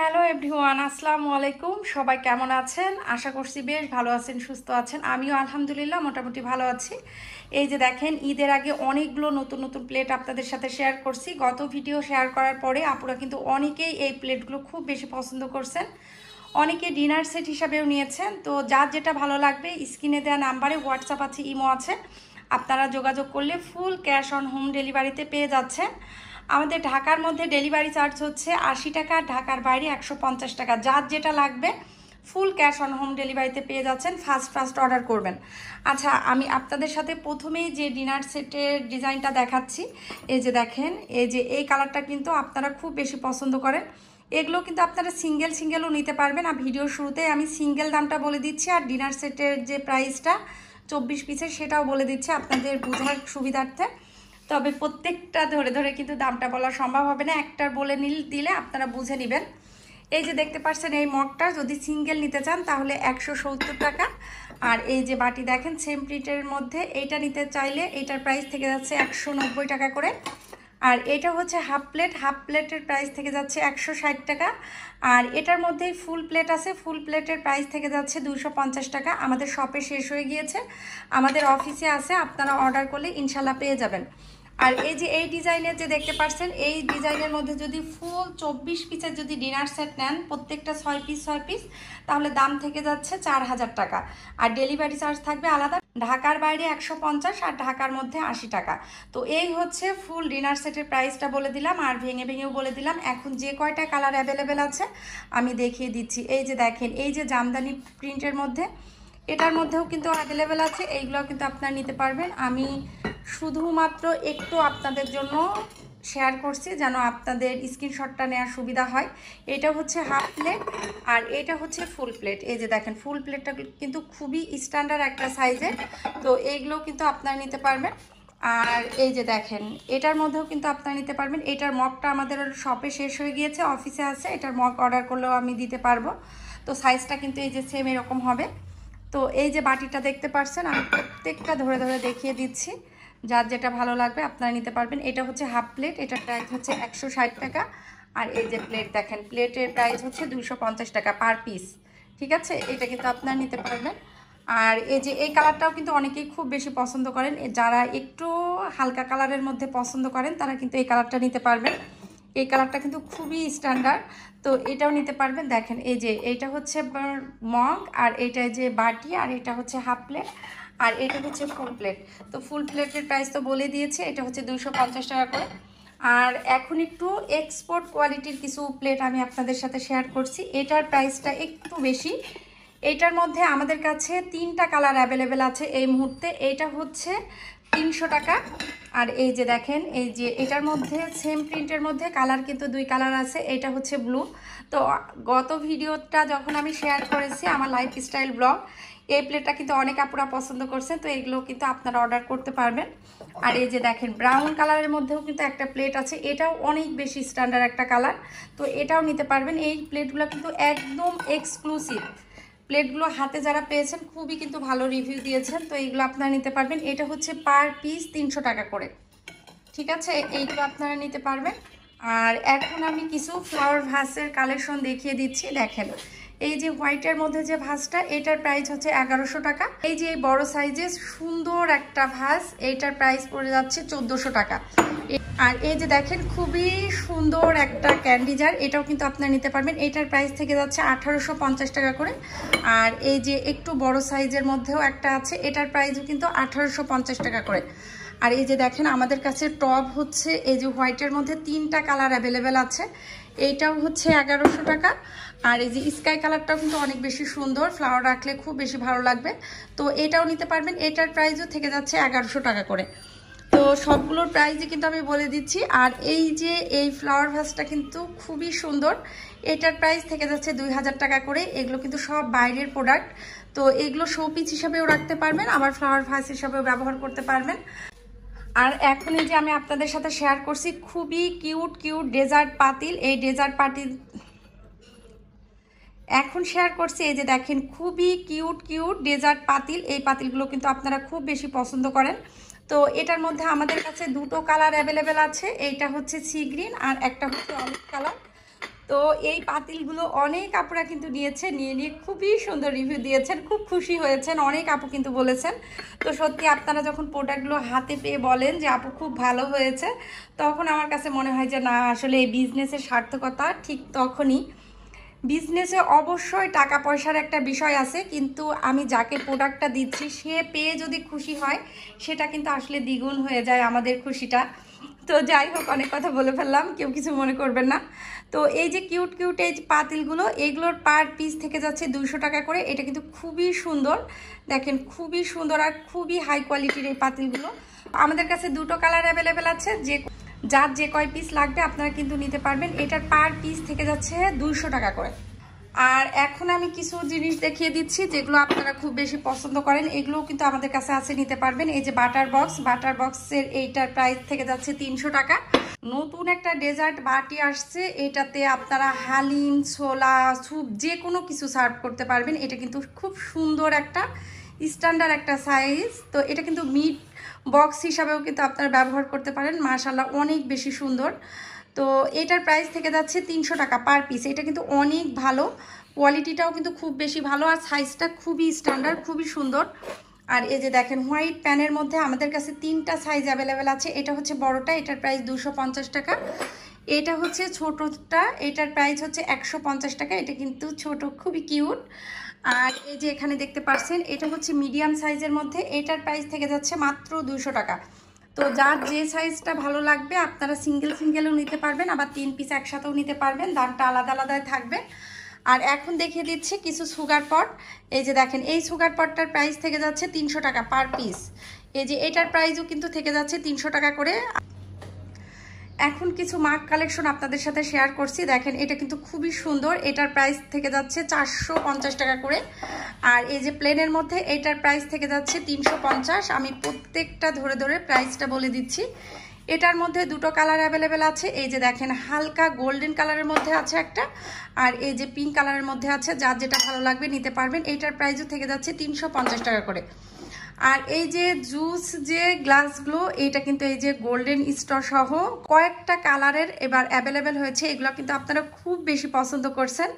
Hello everyone, আসসালামু আলাইকুম। সবাই কেমন আছেন? আশা করছি বেশ ভালো আছেন, সুস্থ আছেন। আমিও আলহামদুলিল্লাহ মোটামুটি ভালো আছি। এই যে দেখেন, ঈদের আগে অনেকগুলো নতুন নতুন প্লেট আপনাদের সাথে শেয়ার করছি। গত ভিডিও শেয়ার করার পরে আপুরা কিন্তু অনেকেই এই প্লেটগুলো খুব বেশি পছন্দ করছেন, অনেকে ডিনার সেট হিসাবেও নিয়েছেন। তো যার যেটা ভালো লাগবে স্ক্রিনে দেওয়া নাম্বারে হোয়াটসঅ্যাপ আছে, ইমো আছে, আপনারা যোগাযোগ করলে ফুল ক্যাশ অন হোম ডেলিভারিতে পেয়ে যাচ্ছেন। আমাদের ঢাকার মধ্যে ডেলিভারি চার্জ হচ্ছে 80 টাকা, ঢাকার বাইরে 150 টাকা। যার যেটা লাগবে ফুল ক্যাশ অন হোম ডেলিভারিতে পেয়ে যাচ্ছেন। ফার্স্ট অর্ডার করবেন। আচ্ছা, আমি আপনাদের সাথে প্রথমেই যে ডিনার সেটের ডিজাইনটা দেখাচ্ছি, এই যে দেখেন, এই যে এই কালারটা কিন্তু আপনারা খুব বেশি পছন্দ করেন। এগুলো কিন্তু আপনারা সিঙ্গেলও নিতে পারবেন। আর ভিডিওর শুরুতে আমি সিঙ্গেল দামটা বলে দিচ্ছি, আর ডিনার সেটের যে প্রাইসটা 24 পিসের সেটাও বলে দিচ্ছি আপনাদের বোঝার সুবিধার্থে। তবে প্রত্যেকটা ধরে ধরে কিন্তু দামটা বলা সম্ভব হবে না, একটার বলে দিলে আপনারা বুঝে নেবেন। এই যে দেখতে পাচ্ছেন, এই মগটা যদি সিঙ্গেল নিতে চান তাহলে 170 টাকা। আর এই যে বাটি দেখেন সেম প্রিন্টের মধ্যে, এইটা নিতে চাইলে এইটার প্রাইস থেকে যাচ্ছে 190 টাকা করে। আর এটা হচ্ছে হাফ প্লেটের প্রাইস থেকে যাচ্ছে 160 টাকা। আর এটার মধ্যেই ফুল প্লেট আছে, ফুল প্লেটের প্রাইস থেকে যাচ্ছে 250 টাকা। আমাদের শপে শেষ হয়ে গিয়েছে, আমাদের অফিসে আছে, আপনারা অর্ডার করলে ইনশাল্লাহ পেয়ে যাবেন। আর এই যে এই ডিজাইনের যে দেখতে পাচ্ছেন, এই ডিজাইনের মধ্যে যদি ফুল 24 পিসের যদি ডিনার সেট নেন, প্রত্যেকটা 6 পিস, তাহলে দাম থেকে যাচ্ছে 4000 টাকা। আর ডেলিভারি চার্জ থাকবে আলাদা, ঢাকার বাইরে 150 আর ঢাকার মধ্যে 80 টাকা। তো এই হচ্ছে ফুল ডিনার সেটের প্রাইসটা বলে দিলাম, আর ভেঙেও বলে দিলাম। এখন যে কয়টা কালার অ্যাভেলেবেল আছে আমি দেখিয়ে দিচ্ছি। এই যে দেখেন, এই যে জামদানি প্রিন্টের মধ্যে, এটার মধ্যেও কিন্তু অ্যাভেলেবেল আছে, এইগুলো কিন্তু আপনারা নিতে পারবেন। আমি শুধুমাত্র একটু আপনাদের জন্য শেয়ার করছি যেন আপনাদের স্ক্রিনশটটা নেওয়ার সুবিধা হয়। এটা হচ্ছে হাফ প্লেট আর এটা হচ্ছে ফুল প্লেট। এই যে দেখেন, ফুল প্লেটটা কিন্তু খুবই স্ট্যান্ডার্ড একটা সাইজের, তো এইগুলো কিন্তু আপনারা নিতে পারবেন। আর এই যে দেখেন, এটার মধ্যেও কিন্তু আপনারা নিতে পারবেন। এটার মগটা আমাদের শপে শেষ হয়ে গিয়েছে, অফিসে আছে, এটার মগ অর্ডার করলেও আমি দিতে পারবো। তো সাইজটা কিন্তু এই যে সেম এরকম হবে। তো এই যে বাটিটা দেখতে পাচ্ছেন, আমি প্রত্যেকটা ধরে ধরে দেখিয়ে দিচ্ছি, যার যেটা ভালো লাগবে আপনারা নিতে পারবেন। এটা হচ্ছে হাফ প্লেট, এটার প্রাইস হচ্ছে 160 টাকা। আর এই যে প্লেট দেখেন, প্লেটের প্রাইস হচ্ছে 250 টাকা পার পিস। ঠিক আছে, এটা কিন্তু আপনারা নিতে পারবেন। আর এই যে এই কালারটাও কিন্তু অনেকেই খুব বেশি পছন্দ করেন, যারা একটু হালকা কালারের মধ্যে পছন্দ করেন তারা কিন্তু এই কালারটা নিতে পারবেন। এই কালারটা কিন্তু খুবই স্ট্যান্ডার্ড, তো এটাও নিতে পারবেন। দেখেন, এই যে এইটা হচ্ছে মগ, আর এটা যে বাটি, আর এটা হচ্ছে হাফ প্লেট, আর এটা হচ্ছে ফুল প্লেট। তো ফুল প্লেটের প্রাইস তো বলে দিয়েছে, এটা হচ্ছে 250 টাকা করে। আর এখন একটু এক্সপোর্ট কোয়ালিটির কিছু প্লেট আমি আপনাদের সাথে শেয়ার করছি, এটার প্রাইসটা একটু বেশি। এটার মধ্যে আমাদের কাছে 3টা কালার অ্যাভেলেবেল আছে এই মুহূর্তে। এইটা হচ্ছে 300 টাকা। আর এই যে দেখেন, এই যে এটার মধ্যে সেম প্রিন্টের মধ্যে কালার কিন্তু 2 কালার আছে, এটা হচ্ছে ব্লু। তো গত ভিডিওটা যখন আমি শেয়ার করেছি আমার লাইফস্টাইল ব্লগ, এই প্লেটটা কিন্তু অনেক আপুরা পছন্দ করছেন, তো এগুলো কিন্তু আপনারা অর্ডার করতে পারবেন। আর এই যে দেখেন, ব্রাউন কালারের মধ্যেও কিন্তু একটা প্লেট আছে, এটাও অনেক বেশি স্ট্যান্ডার্ড একটা কালার, তো এটাও নিতে পারবেন। এই প্লেটগুলো কিন্তু একদম এক্সক্লুসিভ প্লেটগুলো, হাতে যারা পেয়েছেন খুবই কিন্তু ভালো রিভিউ দিয়েছেন, তো এইগুলো আপনারা নিতে পারবেন। এটা হচ্ছে পার পিস 300 টাকা করে। ঠিক আছে, এইগুলো আপনারা নিতে পারবেন। আর এখন আমি কিছু ফ্লাওয়ার ভাসের কালেকশন দেখিয়ে দিচ্ছি। দেখেন, এই যে হোয়াইটের মধ্যে যে ভাসটা, এটার প্রাইস হচ্ছে 1100 টাকা। এই যে বড় সাইজের সুন্দর একটা ভাস, এইটার প্রাইস পড়ে যাচ্ছে 1400 টাকা। আর এই যে দেখেন, খুবই সুন্দর একটা ক্যান্ডি জার, এটাও কিন্তু আপনারা নিতে পারবেন। এটার প্রাইস থেকে যাচ্ছে 1850 টাকা করে। আর এই যে একটু বড় সাইজের মধ্যেও একটা আছে, এটার প্রাইসও কিন্তু 1850 টাকা করে। আর এই যে দেখেন, আমাদের কাছে টপ হচ্ছে এই যে হোয়াইটের মধ্যে 3টা কালার অ্যাভেলেবেল আছে, এইটাও হচ্ছে 1100 টাকা। আর এই যে স্কাই কালারটাও কিন্তু অনেক বেশি সুন্দর, ফ্লাওয়ার রাখলে খুব বেশি ভালো লাগবে, তো এটাও নিতে পারবেন। এটার প্রাইসও থেকে যাচ্ছে 1100 টাকা করে। তো সবগুলোর প্রাইসই কিন্তু আমি বলে দিচ্ছি। আর এই যে এই ফ্লাওয়ার ভাসটা কিন্তু খুবই সুন্দর, এটার প্রাইস থেকে যাচ্ছে 2000 টাকা করে। এগুলো কিন্তু সব বাইরের প্রোডাক্ট, তো এগুলো শোপিস হিসাবেও রাখতে পারবেন, আবার ফ্লাওয়ার ভাস হিসাবেও ব্যবহার করতে পারবেন। আর এখন এই যে আমি আপনাদের সাথে শেয়ার করছি খুবই কিউট ডেজার্ট পাতিল, এই ডেজার্ট পাতিল এখন শেয়ার করছি। এই যে দেখেন, খুবই কিউট ডেজার্ট পাতিল, এই পাতিলগুলো কিন্তু আপনারা খুব বেশি পছন্দ করেন। তো এটার মধ্যে আমাদের কাছে 2টো কালার অ্যাভেলেবেল আছে, এইটা হচ্ছে সি গ্রিন আর একটা হচ্ছে অলিভ কালার। তো এই পাতিলগুলো অনেক আপুরা কিন্তু নিয়েছে, নিয়ে খুবই সুন্দর রিভিউ দিয়েছেন, খুব খুশি হয়েছেন, অনেক আপু কিন্তু বলেছেন। তো সত্যি আপনারা যখন প্রোডাক্টগুলো হাতে পেয়ে বলেন যে আপু খুব ভালো হয়েছে, তখন আমার কাছে মনে হয় যে না, আসলে এই বিজনেসের সার্থকতা ঠিক তখনই। বিজনেসে অবশ্যই টাকা পয়সার একটা বিষয় আছে, কিন্তু আমি যাকে প্রোডাক্টটা দিচ্ছি সে পেয়ে যদি খুশি হয়, সেটা কিন্তু আসলে দ্বিগুণ হয়ে যায় আমাদের খুশিটা। তো যাই হোক, অনেক কথা বলে ফেললাম, কেউ কিছু মনে করবেন না। তো এই যে কিউট কিউট এই পাতিলগুলো, এইগুলোর পার পিস থেকে যাচ্ছে 200 টাকা করে। এটা কিন্তু খুবই সুন্দর, দেখেন খুবই সুন্দর আর খুবই হাই কোয়ালিটির এই পাতিলগুলো। আমাদের কাছে দুটো কালার অ্যাভেলেবেল আছে, যার যে কয় পিস লাগবে আপনারা কিন্তু নিতে পারবেন। এটার পার পিস থেকে যাচ্ছে 200 টাকা করে। আর এখন আমি কিছু জিনিস দেখিয়ে দিচ্ছি যেগুলো আপনারা খুব বেশি পছন্দ করেন, এগুলোও কিন্তু আমাদের কাছে আছে, নিতে পারবেন। এই যে বাটার বক্সের এইটার প্রাইস থেকে যাচ্ছে 300 টাকা। নতুন একটা ডেজার্ট বাটি আসছে, এটাতে আপনারা হালিম, ছোলা, স্যুপ যে কোনো কিছু সার্ভ করতে পারবেন। এটা কিন্তু খুব সুন্দর একটা স্ট্যান্ডার্ড একটা সাইজ। তো এটা কিন্তু মিট বক্স হিসাবেও কিন্তু আপনারা ব্যবহার করতে পারেন, মাশাআল্লাহ অনেক বেশি সুন্দর। তো এটার প্রাইস থেকে যাচ্ছে 300 টাকা পার পিস। এটা কিন্তু অনেক ভালো, কোয়ালিটিটাও কিন্তু খুব বেশি ভালো, আর সাইজটা খুবই স্ট্যান্ডার্ড, খুবই সুন্দর। আর এই যে দেখেন হোয়াইট প্যানের মধ্যে আমাদের কাছে 3টা সাইজ অ্যাভেলেবেল আছে। এটা হচ্ছে বড়টা, এটার প্রাইস 250 টাকা। এটা হচ্ছে ছোটটা, এটার প্রাইস হচ্ছে 150 টাকা। এটা কিন্তু ছোট, খুবই কিউট। আর এই যে এখানে দেখতে পাচ্ছেন, এটা হচ্ছে মিডিয়াম সাইজের মধ্যে, এটার প্রাইস থেকে যাচ্ছে মাত্র 200 টাকা। তো যার যে সাইজটা ভালো লাগবে আপনারা সিঙ্গেলও নিতে পারবেন, আবার 3 পিস একসাথেও নিতে পারবেন, দামটা আলাদা আলাদাই থাকবে। আর এখন দেখিয়ে দিচ্ছি কিছু সুগার পট। এই যে দেখেন, এই সুগার পটটার প্রাইস থেকে যাচ্ছে 300 টাকা পার পিস। এই যে এটার প্রাইসও কিন্তু থেকে যাচ্ছে 300 টাকা করে। এখন কিছু মাগ কালেকশন আপনাদের সাথে শেয়ার করছি, দেখেন এটা কিন্তু খুবই সুন্দর। এটার প্রাইস থেকে যাচ্ছে 450 টাকা করে। আর এই যে প্লেনের মধ্যে এটার প্রাইস থেকে যাচ্ছে 350। আমি প্রত্যেকটা ধরে ধরে প্রাইসটা বলে দিচ্ছি। এটার মধ্যে দুটো কালার অ্যাভেলেবেল আছে। এই যে দেখেন, হালকা গোল্ডেন কালারের মধ্যে আছে একটা, আর এই যে পিঙ্ক কালারের মধ্যে আছে। যার যেটা ভালো লাগবে নিতে পারবেন। এইটার প্রাইসও থেকে যাচ্ছে 350 টাকা করে। আর এই যে জুস যে গ্লাসগুলো, এইটা কিন্তু এই যে গোল্ডেন স্টার সহ কয়েকটা কালারের এবার অ্যাভেলেবেল হয়েছে। এগুলো কিন্তু আপনারা খুব বেশি পছন্দ করছেন,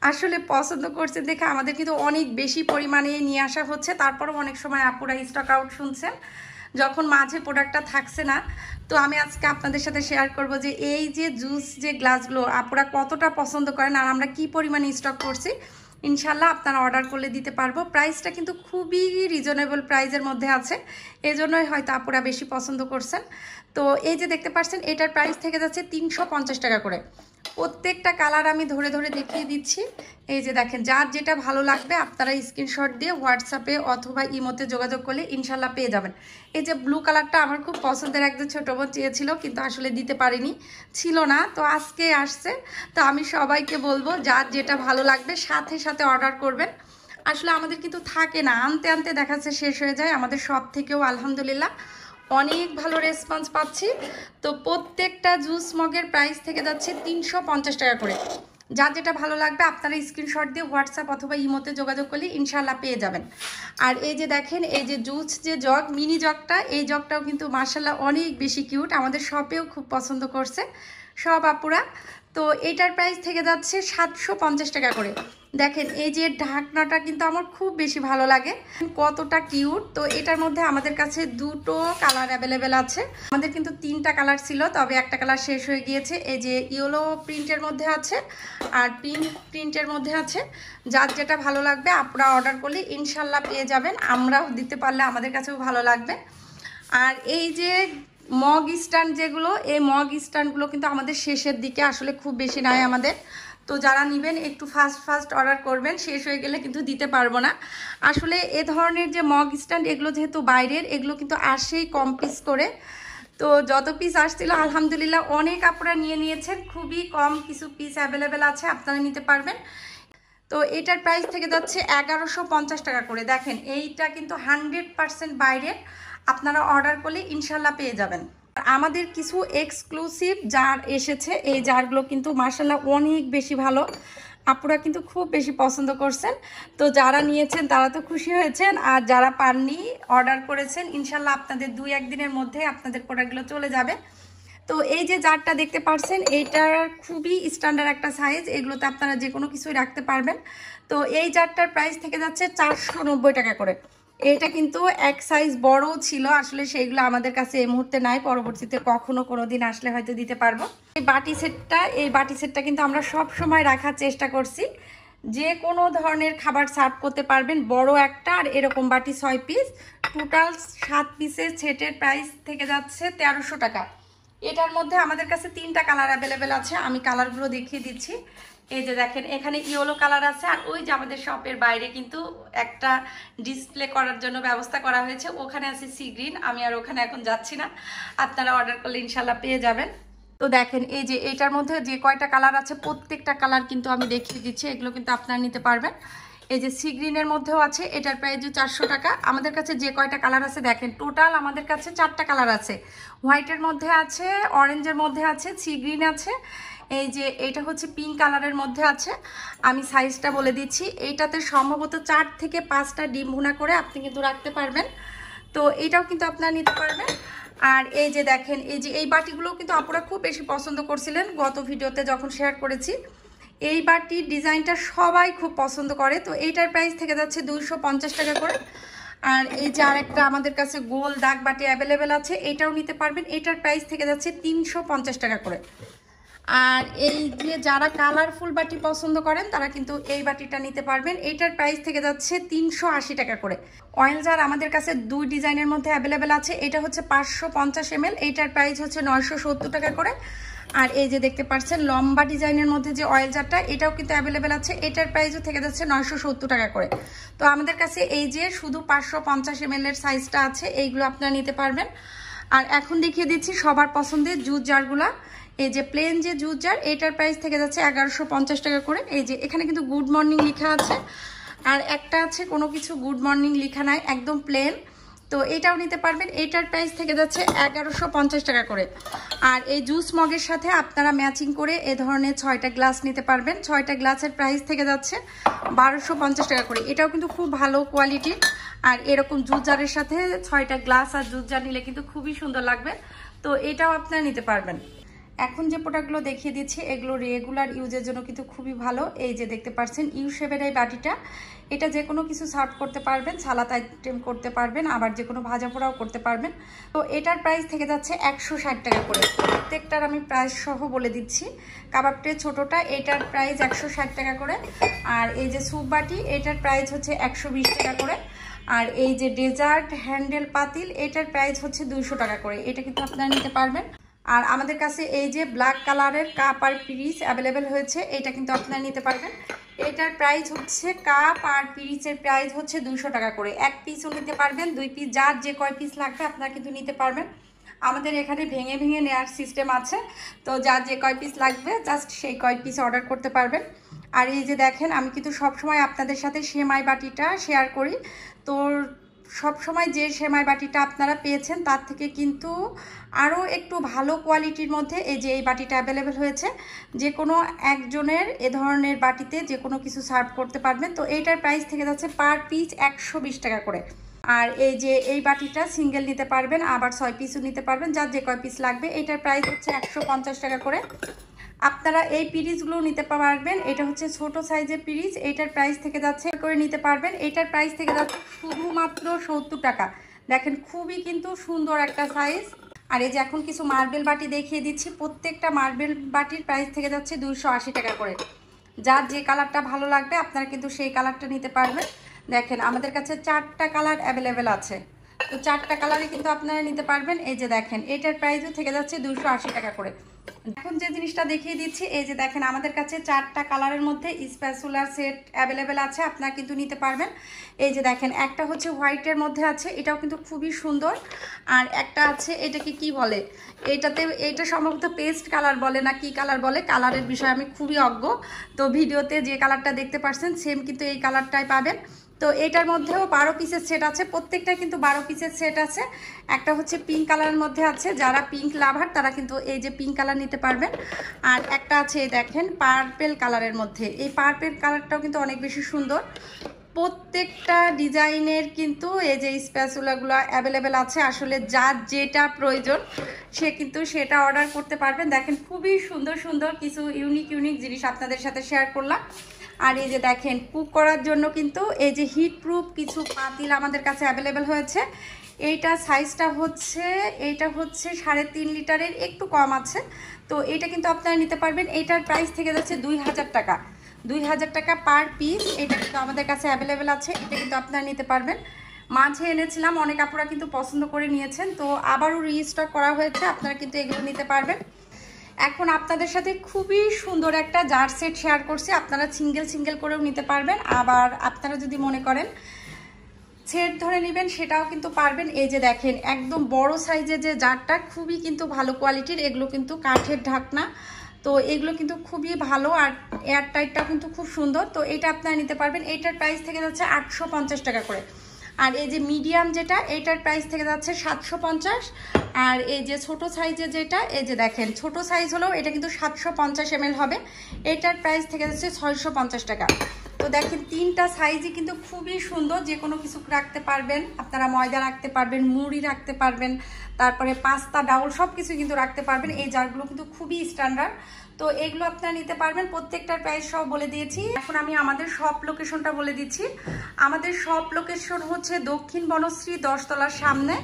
আসলে পছন্দ করছেন দেখে আমাদের কিন্তু অনেক বেশি পরিমাণে নিয়ে আসা হচ্ছে। তারপরও অনেক সময় আপুরা স্টক আউট শুনছেন, যখন মাঝে প্রোডাক্টটা থাকছে না। তো আমি আজকে আপনাদের সাথে শেয়ার করব যে এই যে জুস যে গ্লাসগুলো আপুরা কতটা পছন্দ করেন, আর আমরা কি পরিমাণে স্টক করছি। ইনশাল্লাহ আপনারা অর্ডার করলে দিতে পারবো। প্রাইসটা কিন্তু খুবই রিজনেবল প্রাইসের মধ্যে আছে, এজন্যই হয়তো আপুরা বেশি পছন্দ করছেন। তো এই যে দেখতে পাচ্ছেন, এটার প্রাইস থেকে যাচ্ছে 350 টাকা করে। প্রত্যেকটা কালার আমি ধরে ধরে দেখিয়ে দিচ্ছি। এই যে দেখেন, যার যেটা ভালো লাগবে আপনারা স্ক্রিনশট দিয়ে হোয়াটসঅ্যাপে অথবা ইমোতে যোগাযোগ করলে ইনশাল্লাহ পেয়ে যাবেন। এই যে ব্লু কালারটা আমার খুব পছন্দের, একজন ছোটো বোন চেয়েছিল কিন্তু আসলে দিতে পারিনি, ছিল না, তো আজকে আসছে। তো আমি সবাইকে বলবো যার যেটা ভালো লাগবে সাথে সাথে অর্ডার করবেন। আসলে আমাদের কিন্তু থাকে না, আনতে আনতে দেখাচ্ছে শেষ হয়ে যায়। আমাদের সব থেকেও আলহামদুলিল্লাহ অনেক ভালো রেসপন্স পাচ্ছি। তো প্রত্যেকটা জুস মগের প্রাইস থেকে যাচ্ছে 350 টাকা করে। যার যেটা ভালো লাগবে আপনারা স্ক্রিনশট দিয়ে হোয়াটসঅ্যাপ অথবা ইমোতে যোগাযোগ করলে ইনশাল্লাহ পেয়ে যাবেন। আর এই যে দেখেন, এই যে জুস যে জগ, মিনি জগটা, এই জগটাও কিন্তু মাশাআল্লাহ অনেক বেশি কিউট, আমাদের শপেও খুব পছন্দ করছে সব আপুরা। তো এটার প্রাইস থেকে যাচ্ছে 750 টাকা করে। দেখেন এই যে ঢাকনাটা কিন্তু আমার খুব বেশি ভালো লাগে, কতটা কিউট। তো এটার মধ্যে আমাদের কাছে দুটো কালার অ্যাভেলেবেল আছে। আমাদের কিন্তু 3টা কালার ছিল, তবে একটা কালার শেষ হয়ে গিয়েছে। এই যে ইয়েলো প্রিন্টের মধ্যে আছে আর পিঙ্ক প্রিন্টের মধ্যে আছে। যার যেটা ভালো লাগবে আপনারা অর্ডার করলে ইনশাল্লাহ পেয়ে যাবেন, আমরাও দিতে পারলে আমাদের কাছেও ভালো লাগবে। আর এই যে মগ স্ট্যান্ড যেগুলো, এই মগ স্ট্যান্ডগুলো কিন্তু আমাদের শেষের দিকে, আসলে খুব বেশি নাই আমাদের। তো যারা নেবেন একটু ফাস্ট অর্ডার করবেন, শেষ হয়ে গেলে কিন্তু দিতে পারবো না। আসলে এ ধরনের যে মগ স্ট্যান্ড, এগুলো যেহেতু বাইরের, এগুলো কিন্তু আসেই কম পিস করে। তো যত পিস আসছিল আলহামদুলিল্লাহ অনেক আপনারা নিয়ে নিয়েছেন, খুবই কম কিছু পিস অ্যাভেলেবেল আছে, আপনারা নিতে পারবেন। তো এটার প্রাইস থেকে যাচ্ছে 1150 টাকা করে। দেখেন এইটা কিন্তু 100% বাইরের, আপনারা অর্ডার করলে ইনশাল্লাহ পেয়ে যাবেন। আমাদের কিছু এক্সক্লুসিভ জার এসেছে, এই জারগুলো কিন্তু মাশাআল্লাহ অনেক বেশি ভালো, আপুরা কিন্তু খুব বেশি পছন্দ করছেন। তো যারা নিয়েছেন তারা তো খুশি হয়েছেন, আর যারা পাননি অর্ডার করেছেন ইনশাল্লাহ আপনাদের 2-1 দিনের মধ্যে আপনাদের প্রোডাক্টগুলো চলে যাবে। তো এই যে জারটা দেখতে পাচ্ছেন এইটার খুবই স্ট্যান্ডার্ড একটা সাইজ, এগুলোতে আপনারা যে কোনো কিছুই রাখতে পারবেন। তো এই জারটার প্রাইস থেকে যাচ্ছে 490 টাকা করে। এটা কিন্তু এক সাইজ বড় ছিল, আসলে সেইগুলো আমাদের কাছে এই মুহূর্তে নাই, পরবর্তীতে কখনো কোনো দিন আসলে হয়তো দিতে পারবো। এই বাটি সেটটা কিন্তু আমরা সব সময় রাখার চেষ্টা করছি, যে কোনো ধরনের খাবার সার্ভ করতে পারবেন। বড় একটা আর এরকম বাটি 6 পিস, টোটাল 7 পিসের সেটের প্রাইস থেকে যাচ্ছে 1300 টাকা। এটার মধ্যে আমাদের কাছে 3টা কালার অ্যাভেলেবেল আছে, আমি কালারগুলো দেখিয়ে দিচ্ছি। এই যে দেখেন এখানে ইয়েলো কালার আছে, আর ওই যে আমাদের শপের বাইরে কিন্তু একটা ডিসপ্লে করার জন্য ব্যবস্থা করা হয়েছে, ওখানে আছে সি গ্রিন। আমি আর ওখানে এখন যাচ্ছি না, আপনারা অর্ডার করলে ইনশাল্লাহ পেয়ে যাবেন। তো দেখেন এই যে এটার মধ্যে যে কয়টা কালার আছে প্রত্যেকটা কালার কিন্তু আমি দেখিয়ে দিচ্ছি, এগুলো কিন্তু আপনারা নিতে পারবেন। এই যে সি গ্রিনের মধ্যেও আছে, এটার প্রাইস 400 টাকা। আমাদের কাছে যে কয়টা কালার আছে দেখেন, টোটাল আমাদের কাছে 4টা কালার আছে। হোয়াইটের মধ্যে আছে, অরেঞ্জের মধ্যে আছে, সি গ্রিন আছে, এই যে এটা হচ্ছে পিঙ্ক কালারের মধ্যে আছে। আমি সাইজটা বলে দিচ্ছি, এইটাতে সম্ভবত 4 থেকে 5টা ডিম ভুনা করে আপনি কিন্তু রাখতে পারবেন। তো এটাও কিন্তু আপনারা নিতে পারবেন। আর এই যে দেখেন এই যে এই বাটিগুলো কিন্তু আপনারা খুব বেশি পছন্দ করছিলেন গত ভিডিওতে যখন শেয়ার করেছি। এই বাটির ডিজাইনটা সবাই খুব পছন্দ করে। তো এইটার প্রাইস থেকে যাচ্ছে 250 টাকা করে। আর এই যে আরেকটা আমাদের কাছে গোল দাগ বাটি অ্যাভেলেবেল আছে, এটাও নিতে পারবেন। এটার প্রাইস থেকে যাচ্ছে 350 টাকা করে। আর এই যে যারা কালারফুল বাটি পছন্দ করেন তারা কিন্তু এই বাটিটা নিতে পারবেন। এইটার প্রাইস থেকে যাচ্ছে 380 টাকা করে। অয়েল জার আমাদের কাছে 2 ডিজাইনের মধ্যে অ্যাভেলেবেল আছে। এটা হচ্ছে 550 ml, এইটার প্রাইস হচ্ছে 970 টাকা করে। আর এই যে দেখতে পাচ্ছেন লম্বা ডিজাইনের মধ্যে যে অয়েল জারটা, এটাও কিন্তু অ্যাভেলেবেল আছে, এটার প্রাইসও থেকে যাচ্ছে 970 টাকা করে। তো আমাদের কাছে এই যে শুধু 550 ml এর সাইজটা আছে, এইগুলো আপনারা নিতে পারবেন। আর এখন দেখিয়ে দিচ্ছি সবার পছন্দের জুস জারগুলা। এই যে প্লেন যে জুস জার, এটার প্রাইস থেকে যাচ্ছে 1150 টাকা করে। এই যে এখানে কিন্তু গুড মর্নিং লেখা আছে, আর একটা আছে কোনো কিছু গুড মর্নিং লেখা নাই, একদম প্লেন। তো এটাও নিতে পারবেন, এটার প্রাইস থেকে যাচ্ছে 1150 টাকা করে। আর এই জুস মগের সাথে আপনারা ম্যাচিং করে এ ধরনের 6টা গ্লাস নিতে পারবেন। 6টা গ্লাসের প্রাইস থেকে যাচ্ছে 1250 টাকা করে। এটাও কিন্তু খুব ভালো কোয়ালিটির। আর এরকম জুস জারের সাথে 6টা গ্লাস আর জুস জার নিলে কিন্তু খুবই সুন্দর লাগবে। তো এটাও আপনারা নিতে পারবেন। এখন যে প্রোডাক্টগুলো দেখিয়ে দিচ্ছি এগুলো রেগুলার ইউজের জন্য কিন্তু খুবই ভালো। এই যে দেখতে পাচ্ছেন ইউ শেপের এই বাটিটা, এটা যে কোনো কিছু সার্ভ করতে পারবেন, সালাদ আইটেম করতে পারবেন, আবার যে কোনো ভাজা পোড়াও করতে পারবেন। তো এটার প্রাইস থেকে যাচ্ছে 160 টাকা করে। প্রত্যেকটার আমি প্রাইস সহ বলে দিচ্ছি। কাবাব ট্রে ছোটোটা, এটার প্রাইস 160 টাকা করে। আর এই যে স্যুপ বাটি, এটার প্রাইস হচ্ছে 120 টাকা করে। আর এই যে ডেজার্ট হ্যান্ডেল পাতিল, এটার প্রাইস হচ্ছে 200 টাকা করে। এটা কিন্তু আপনারা নিতে পারবেন। আর আমাদের কাছে এই যে ব্ল্যাক কালারের কাপ আর পিরিচ অ্যাভেলেবেল হয়েছে, এটা কিন্তু আপনারা নিতে পারবেন। এটার প্রাইস হচ্ছে কাপ আর পিরিচের প্রাইস হচ্ছে 200 টাকা করে। 1 পিসও নিতে পারবেন, 2 পিস, যার যে কয় পিস লাগবে আপনারা কিন্তু নিতে পারবেন। আমাদের এখানে ভেঙে ভেঙে নেওয়ার সিস্টেম আছে, তো যার যে কয় পিস লাগবে জাস্ট সেই কয় পিস অর্ডার করতে পারবেন। আর এই যে দেখেন আমি কিন্তু সবসময় আপনাদের সাথে সেমাই বাটিটা শেয়ার করি। তো সব সময় যে সেমাই বাটিটা আপনারা পেয়েছেন তার থেকে কিন্তু আরও একটু ভালো কোয়ালিটির মধ্যে এই যে এই বাটিটা অ্যাভেলেবেল হয়েছে। যে কোনো একজনের এ ধরনের বাটিতে যে কোনো কিছু সার্ভ করতে পারবেন। তো এইটার প্রাইস থেকে যাচ্ছে পার পিস 120 টাকা করে। আর এই যে এই বাটিটা সিঙ্গেল নিতে পারবেন, আবার 6 পিসও নিতে পারবেন, যার যে কয় পিস লাগবে। এটার প্রাইস হচ্ছে 150 টাকা করে। আপনারা এই পিরিচগুলো নিতে পারবেন, এটা হচ্ছে ছোট সাইজের পিরিচ, এটার প্রাইস থেকে যাচ্ছে করে নিতে পারবেন। এটার প্রাইস থেকে যাচ্ছে শুধুমাত্র 70 টাকা। দেখেন খুবই কিন্তু সুন্দর একটা সাইজ। আর এই যে এখন কিছু মার্বেল বাটি দেখিয়ে দিচ্ছি, প্রত্যেকটা মার্বেল বাটির প্রাইস থেকে যাচ্ছে 280 টাকা করে। যার যে কালারটা ভালো লাগবে আপনারা কিন্তু সেই কালারটা নিতে পারবেন। দেখেন আমাদের কাছে 4টা কালার অ্যাভেলেবেল আছে, তো 4টা কালারে কিন্তু আপনারা নিতে পারবেন। এই যে দেখেন এটার প্রাইসও থেকে যাচ্ছে 280 টাকা করে। এখন যে জিনিসটা দেখিয়ে দিচ্ছি, এই যে দেখেন আমাদের কাছে 4টা কালারের মধ্যে স্প্যাচুলার সেট অ্যাভেলেবেল আছে, আপনারা কিন্তু নিতে পারবেন। এই যে দেখেন একটা হচ্ছে হোয়াইটের মধ্যে আছে, এটাও কিন্তু খুবই সুন্দর। আর একটা আছে, এটাকে কি বলে, এটা সম্ভবত পেস্ট কালার বলে না কি কালার বলে, কালারের বিষয়ে আমি খুবই অজ্ঞ। তো ভিডিওতে যে কালারটা দেখতে পাচ্ছেন সেম কিন্তু এই কালারটাই পাবেন। তো এটার মধ্যেও 12 পিসের সেট আছে, প্রত্যেকটা কিন্তু 12 পিসের সেট আছে। একটা হচ্ছে পিঙ্ক কালারের মধ্যে আছে, যারা পিঙ্ক লাভার তারা কিন্তু এই যে পিঙ্ক কালার নিতে পারবেন। আর একটা আছে দেখেন পার্পেল কালারের মধ্যে, এই পার্পেল কালারটাও কিন্তু অনেক বেশি সুন্দর। প্রত্যেকটা ডিজাইনের কিন্তু এই যে স্প্যাচুলাগুলো অ্যাভেলেবেল আছে। আসলে যার যেটা প্রয়োজন সে কিন্তু সেটা অর্ডার করতে পারবেন। দেখেন খুবই সুন্দর সুন্দর কিছু ইউনিক ইউনিক জিনিস আপনাদের সাথে শেয়ার করলাম। আর এই যে দেখেন কুক করার জন্য কিন্তু এই যে হিট প্রুফ কিছু পাতিল আমাদের কাছে অ্যাভেলেবেল হয়েছে। এইটা সাইজটা হচ্ছে, এইটা হচ্ছে 3.5 লিটারের, একটু কম আছে। তো এটা কিন্তু আপনারা নিতে পারবেন। এইটার প্রাইস থেকে যাচ্ছে 2000 টাকা, 2000 টাকা পার পিস। এটা কিন্তু আমাদের কাছে অ্যাভেলেবেল আছে, এটা কিন্তু আপনারা নিতে পারবেন। মাঝে এনেছিলাম, অনেক আপুরা কিন্তু পছন্দ করে নিয়েছেন, তো আবারও রিস্টক করা হয়েছে, আপনারা কিন্তু এগুলো নিতে পারবেন। এখন আপনাদের সাথে খুবই সুন্দর একটা জার সেট শেয়ার করছি, আপনারা সিঙ্গেল সিঙ্গেল করেও নিতে পারবেন। আবার আপনারা যদি মনে করেন সেট ধরে নেবেন সেটাও কিন্তু পারবেন। এই যে দেখেন একদম বড় সাইজের যে জারটা, খুবই কিন্তু ভালো কোয়ালিটির, এগুলো কিন্তু কাঠের ঢাকনা, তো এগুলো কিন্তু খুবই ভালো। আর এয়ার টাইটটা কিন্তু খুব সুন্দর, তো এটা আপনারা নিতে পারবেন। এইটার প্রাইস থেকে যাচ্ছে 850 টাকা করে। আর এই যে মিডিয়াম যেটা, এইটার প্রাইস থেকে যাচ্ছে 750। আর এই যে ছোট সাইজের যেটা, এই যে দেখেন ছোট সাইজ হলেও এটা কিন্তু 750 ml হবে, এটার প্রাইস থেকে যাচ্ছে 650 টাকা। তো দেখেন তিনটা সাইজই কিন্তু খুবই সুন্দর, যে কোনো কিছু রাখতে পারবেন আপনারা, ময়দা রাখতে পারবেন, মুড়ি রাখতে পারবেন, তারপরে পাস্তা ডাউল সব কিছু কিন্তু রাখতে পারবেন। এই জারগুলো কিন্তু খুবই স্ট্যান্ডার্ড, তো এগুলো আপনারা নিতে পারবেন। প্রত্যেকটার প্রাইস সব বলে দিয়েছি। এখন আমি আমাদের শপ লোকেশনটা বলে দিচ্ছি। আমাদের শপ লোকেশন হচ্ছে দক্ষিণ বনশ্রী 10 তলার সামনে,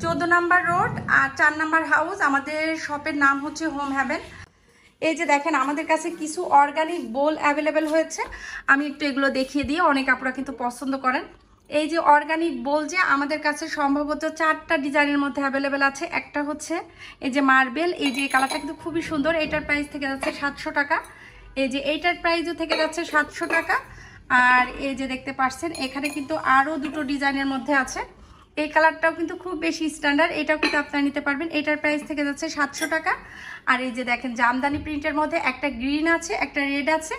14 নম্বর রোড আর 4 নম্বর হাউস। আমাদের শপের নাম হচ্ছে হোম হ্যাভেন। এই যে দেখেন আমাদের কাছে কিছু অর্গানিক বোল অ্যাভেলেবেল হয়েছে, আমি একটু এগুলো দেখিয়ে দিই, অনেক আপনারা কিন্তু পছন্দ করেন। এই যে অর্গানিক বোল যে আমাদের কাছে সম্ভবত 4টা ডিজাইনের মধ্যে অ্যাভেলেবেল আছে। একটা হচ্ছে এই যে মার্বেল, এই যে কালারটা কিন্তু খুবই সুন্দর, এটার প্রাইস থেকে যাচ্ছে 700 টাকা। এই যে এইটার প্রাইসও থেকে যাচ্ছে 700 টাকা। আর এই যে দেখতে পাচ্ছেন এখানে কিন্তু আরও দুটো ডিজাইনের মধ্যে আছে। এই কালারটাও কিন্তু খুব বেশি স্ট্যান্ডার্ড, এটাও কিন্তু আপনারা নিতে পারবেন। এটার প্রাইস থেকে যাচ্ছে 700 টাকা। আর এই যে দেখেন জামদানি প্রিন্টের মধ্যে একটা গ্রিন আছে, একটা রেড আছে,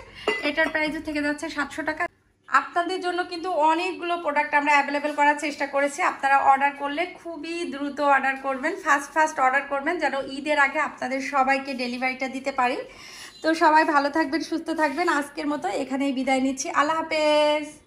এটার প্রাইসও থেকে যাচ্ছে 700 টাকা। আপনাদের জন্য কিন্তু অনেকগুলো প্রোডাক্ট আমরা অ্যাভেলেবেল করার চেষ্টা করেছি। আপনারা অর্ডার করলে খুবই দ্রুত অর্ডার করবেন, ফাস্ট অর্ডার করবেন, যেন ঈদের আগে আপনাদের সবাইকে ডেলিভারিটা দিতে পারি। তো সবাই ভালো থাকবেন, সুস্থ থাকবেন। আজকের মতো এখানেই বিদায় নিচ্ছি, আল্লাহ হাফেজ।